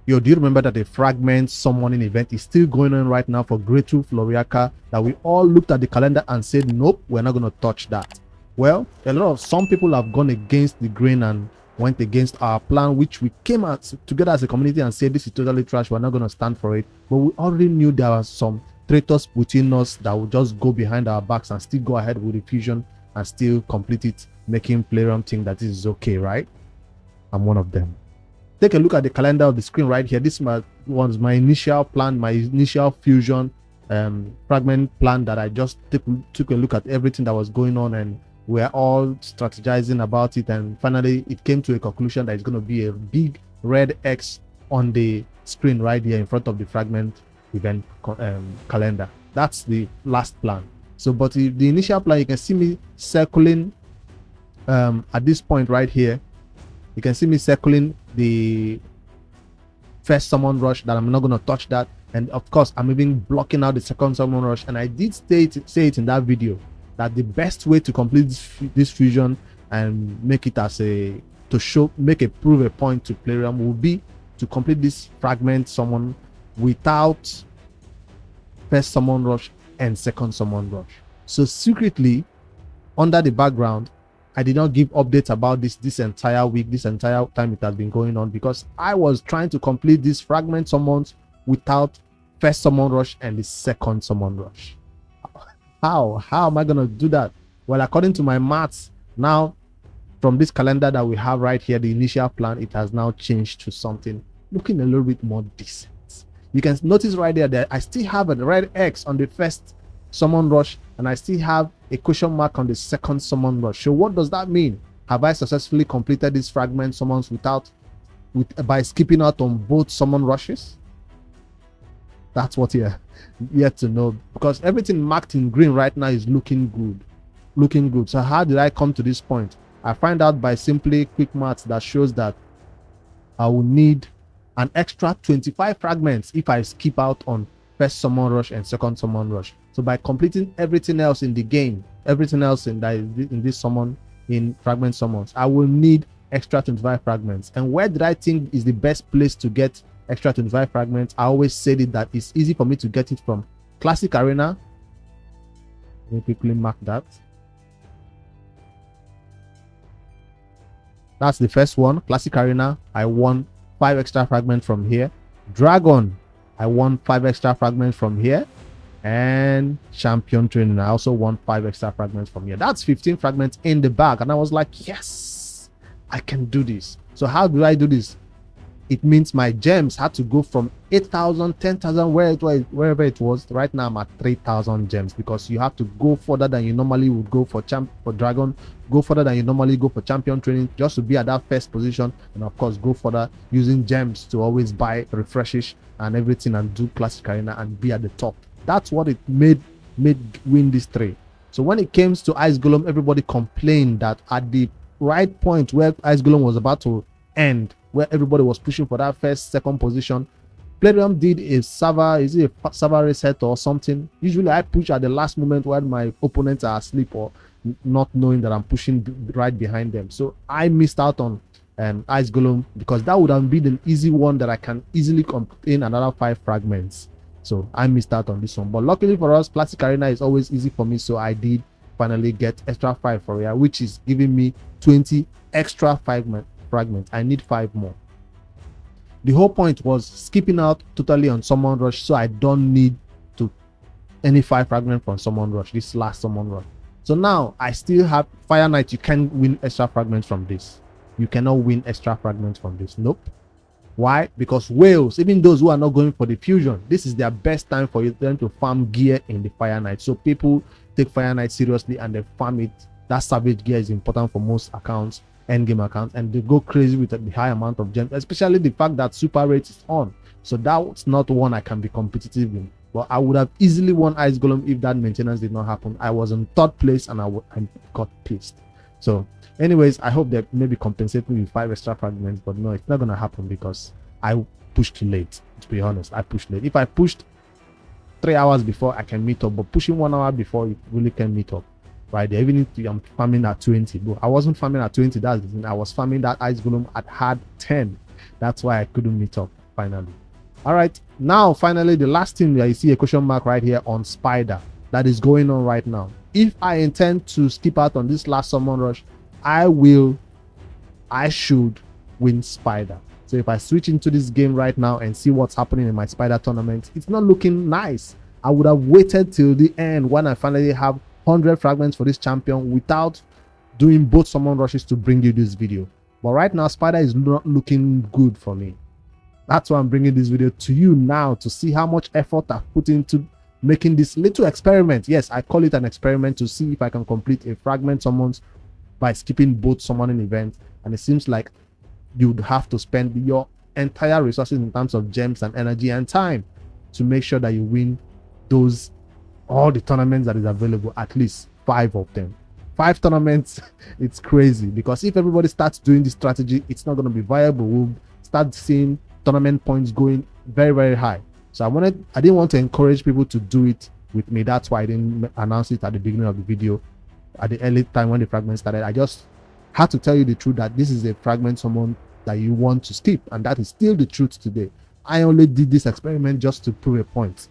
Yo, do you remember that the fragment summoning event is still going on right now for Greathoof Loriaca, that we all looked at the calendar and said, nope, we're not going to touch that? Well, some people have gone against the grain and went against our plan, which we came out together as a community and said, this is totally trash, we're not going to stand for it. But we already knew there were some traitors within us that would just go behind our backs and still go ahead with the fusion and still complete it, making Playroom think that this is okay, right? I'm one of them. Take a look at the calendar of the screen right here. This was my initial plan, my initial fusion fragment plan that I just took a look at everything that was going on, and we're all strategizing about it, and finally it came to a conclusion that it's going to be a big red X on the screen right here in front of the fragment event calendar. That's the last plan. So but the initial plan, you can see me circling at this point right here. You can see me circling the first summon rush, that I'm not going to touch that, and of course I'm even blocking out the second summon rush. And I did say it in that video that the best way to complete this fusion and make it as prove a point to Playroom will be to complete this fragment summon without first summon rush and second summon rush. So secretly, under the background, I did not give updates about this entire week, this entire time it has been going on, because I was trying to complete this fragment summons without first summon rush and the second summon rush. How am I gonna do that? Well, according to my maths, now from this calendar that we have right here, the initial plan, it has now changed to something looking a little bit more decent. You can notice right there that I still have a red X on the first summon rush, and I still have a question mark on the second summon rush. So what does that mean? Have I successfully completed these fragment summons by skipping out on both summon rushes? That's what you're yet to know, because everything marked in green right now is looking good. So how did I come to this point? I find out by simply quick maths that shows that I will need an extra 25 fragments if I skip out on first summon rush and second summon rush. So by completing everything else in the game, everything else in this summon, in fragment summons, I will need extra 25 fragments. And where did I think is the best place to get extra 25 fragments? I always said it that it's easy for me to get it from Classic Arena. Let me quickly mark that. That's the first one, Classic Arena. I won 5 extra fragments from here. Dragon, I won 5 extra fragments from here. And champion training, I also won 5 extra fragments from here. That's 15 fragments in the bag, and I was like, yes, I can do this. So how do I do this? It means my gems had to go from 8,000, 10,000, wherever it was. Right now I'm at 3,000 gems, because you have to go further than you normally would go for Dragon, go further than you normally go for champion training, just to be at that first position, and of course go further using gems to always buy refreshes and everything and do Classic Arena and be at the top. That's what it made win this trade. So when it came to Ice Golem, everybody complained that at the right point where Ice Golem was about to end, where everybody was pushing for that second position, Playroom did a server reset or something. Usually I push at the last moment when my opponents are asleep or not knowing that I'm pushing right behind them. So I missed out on Ice Golem, because that would have been an easy one that I can easily contain another 5 fragments. So I missed out on this one, but luckily for us, Classic Arena is always easy for me, so I did finally get extra 5 for here, which is giving me 20 extra fragments. I need 5 more. The whole point was skipping out totally on summon rush, so I don't need any 5 fragments from summon rush, this last summon rush. So now I still have Fire Knight. You can't win extra fragments from this. You cannot win extra fragments from this. Nope. Why? Because whales, even those who are not going for the fusion, this is their best time for them to farm gear in the Fire Knight. So people take Fire Knight seriously and they farm it. That savage gear is important for most accounts, endgame accounts, and they go crazy with the high amount of gems, especially the fact that super rate is on. So that's not one I can be competitive in. But I would have easily won Ice Golem if that maintenance did not happen. I was in 3rd place and I got pissed. So anyways, I hope that maybe compensate me with 5 extra fragments, but no, it's not gonna happen because I pushed late. To be honest, I pushed late. If I pushed 3 hours before, I can meet up, but pushing 1 hour before, you really can meet up right there. Even if I'm farming at 20, but I wasn't farming at 20. That's the thing. I was farming that Ice Golem at hard 10. That's why I couldn't meet up. finally. All right, now finally the last thing that you see a question mark right here on Spider that is going on right now. If I intend to skip out on this last summon rush, I should win Spider. So if I switch into this game right now and see what's happening in my Spider tournament, it's not looking nice. I would have waited till the end when I finally have 100 fragments for this champion without doing both summon rushes to bring you this video. But right now Spider is not looking good for me. That's why I'm bringing this video to you now, to see how much effort I've put into making this little experiment. Yes, I call it an experiment, to see if I can complete a fragment summons by skipping both summoning events. And it seems like you'd have to spend your entire resources in terms of gems and energy and time to make sure that you win all the tournaments that is available, at least 5 of them. 5 tournaments. It's crazy, because if everybody starts doing this strategy, it's not going to be viable. We'll start seeing tournament points going very, very high. So I didn't want to encourage people to do it with me. That's why I didn't announce it at the beginning of the video, at the early time when the fragment started. I just had to tell you the truth that this is a fragment summon that you want to skip, and that is still the truth today. I only did this experiment just to prove a point,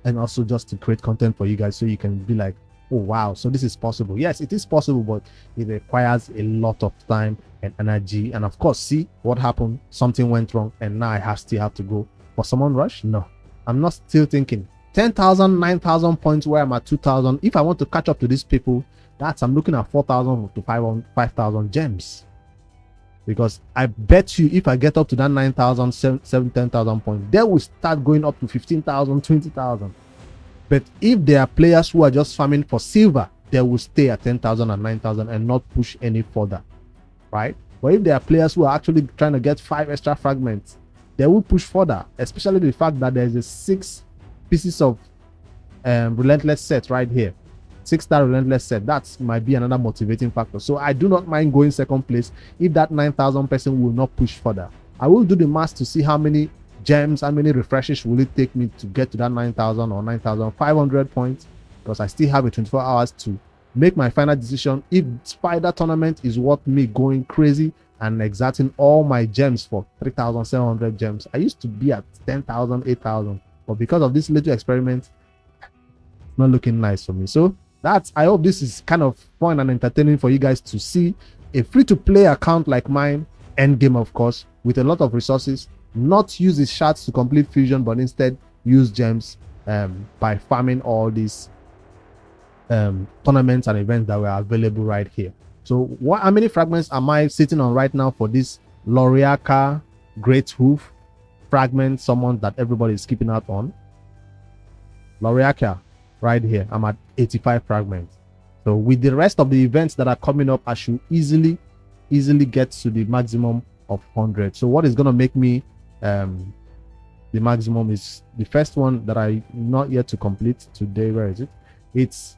and also just to create content for you guys, so you can be like, oh wow, so this is possible. Yes, it is possible, but it requires a lot of time and energy. And of course, see what happened. Something went wrong, and now I still have to go for summon rush. No, I'm not still thinking 10,000, 9,000 points where I'm at 2,000. If I want to catch up to these people, I'm looking at 4,000 to 5,000 gems. Because I bet you, if I get up to that 9,000, 10,000 points, they will start going up to 15,000, 20,000. But if there are players who are just farming for silver, they will stay at 10,000 and 9,000 and not push any further, right? But if there are players who are actually trying to get 5 extra fragments, they will push further, especially the fact that there's a 6 pieces of relentless set right here. 6-star relentless set. That might be another motivating factor. So I do not mind going second place if that 9,000 person will not push further. I will do the math to see how many gems, how many refreshes will it take me to get to that 9,000 or 9,500 points, because I still have a 24 hours to make my final decision if Spider tournament is worth me going crazy and exerting all my gems for 3,700 gems. I used to be at 10,000, 8,000, but because of this little experiment, it's not looking nice for me. So I hope this is kind of fun and entertaining for you guys to see a free-to-play account like mine, endgame of course, with a lot of resources, not use his shards to complete fusion, but instead use gems by farming all these tournaments and events that were available right here. So how many fragments am I sitting on right now for this Loriaca Greathoof Fragment summon that everybody is skipping out on? Loriaca right here, I'm at 85 fragments. So with the rest of the events that are coming up, I should easily get to the maximum of 100. So what is going to make me the maximum is the first one that I not yet to complete today. Where is it? It's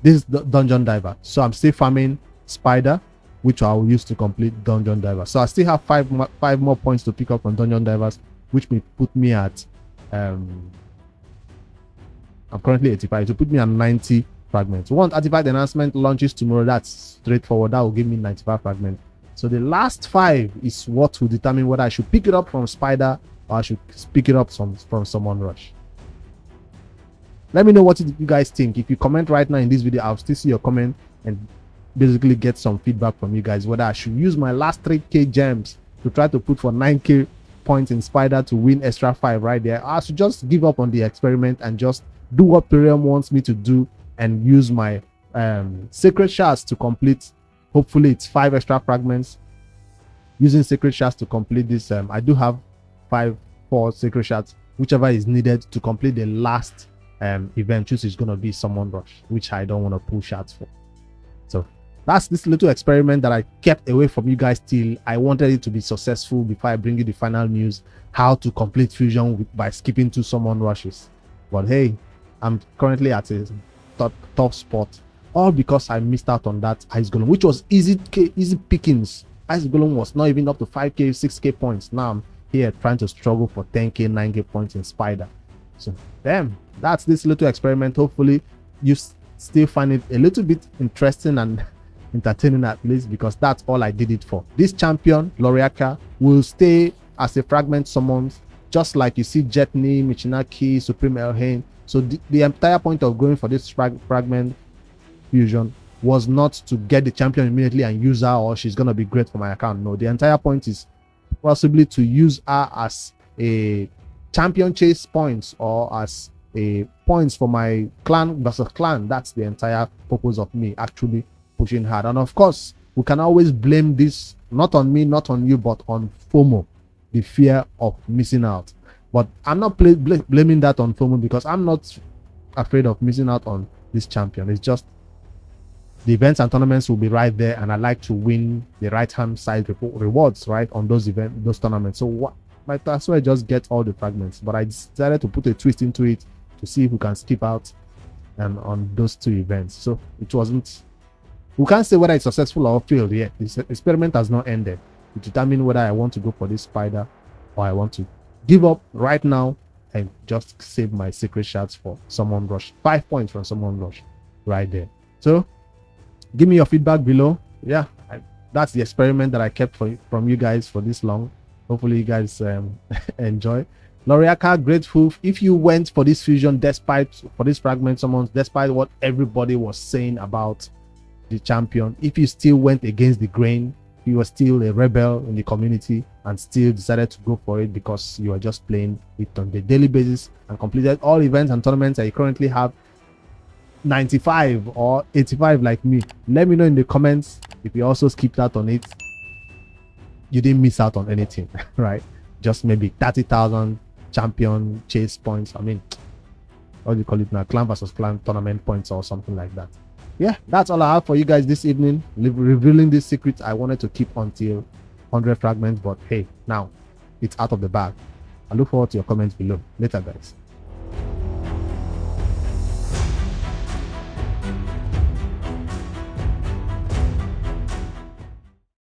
this dungeon diver. So I'm still farming Spider, which I will use to complete dungeon diver. So I still have five more points to pick up on dungeon divers, which may put me at I'm currently 85 to put me at 90 fragments. Once artifact enhancement launches tomorrow, that's straightforward. That will give me 95 fragments. So the last 5 is what will determine whether I should pick it up from Spider or I should pick it up from Summon Rush. Let me know what you guys think. If you comment right now in this video, I'll still see your comment and basically get some feedback from you guys, whether I should use my last 3k gems to try to put for 9k points in Spider to win extra 5 right there. I should just give up on the experiment and just do what Pyrium wants me to do and use my sacred shards to complete. Hopefully it's 5 extra fragments. Using sacred shards to complete this, I do have 4 sacred shards, whichever is needed to complete the last event, which is going to be Summon Rush, which I don't want to pull shards for. So that's this little experiment that I kept away from you guys till I wanted it to be successful before I bring you the final news, how to complete fusion by skipping 2 Summon Rushes. But hey, I'm currently at a top spot, all because I missed out on that Ice Golem, which was easy pickings. Ice Golem was not even up to 5k, 6k points. Now I'm here trying to struggle for 10k, 9k points in Spider. So damn, that's this little experiment. Hopefully you still find it a little bit interesting and entertaining, at least, because that's all I did it for. This champion Loriaca will stay as a fragment summons, just like you see Jetney, Michinaki, Supreme Elhain. So the entire point of going for this fragment fusion was not to get the champion immediately and use her, or she's going to be great for my account. No, the entire point is possibly to use her as a champion chase points, or as a points for my clan versus clan. That's the entire purpose of me actually pushing hard. And of course, we can always blame this not on me, not on you, but on FOMO, the fear of missing out. But I'm not blaming that on FOMO, because I'm not afraid of missing out on this champion. It's just the events and tournaments will be right there, and I like to win the right hand side rewards right on those tournaments. So what might as well just get all the fragments. But I decided to put a twist into it to see if we can skip out and on those 2 events. So it wasn't, we can't say whether it's successful or failed yet. This experiment has not ended to determine whether I want to go for this spider or I want to give up right now and just save my secret shards for Summon Rush. 5 points from Summon Rush right there. So give me your feedback below. Yeah, that's the experiment that I kept from you guys for this long. Hopefully you guys enjoy. Loriaca, Greathoof, if you went for this fusion for this fragment summons, despite what everybody was saying about the champion, if you still went against the grain, you were still a rebel in the community and still decided to go for it because you are just playing it on the daily basis and completed all events and tournaments that you currently have 95 or 85 like me, let me know in the comments if you also skipped out on it. You didn't miss out on anything, right? Just maybe 30,000 champion chase points. I mean, what do you call it now? Clan versus clan tournament points or something like that. Yeah, that's all I have for you guys this evening, revealing this secret I wanted to keep until 100 fragments, but hey, now it's out of the bag. I look forward to your comments below. Later, guys.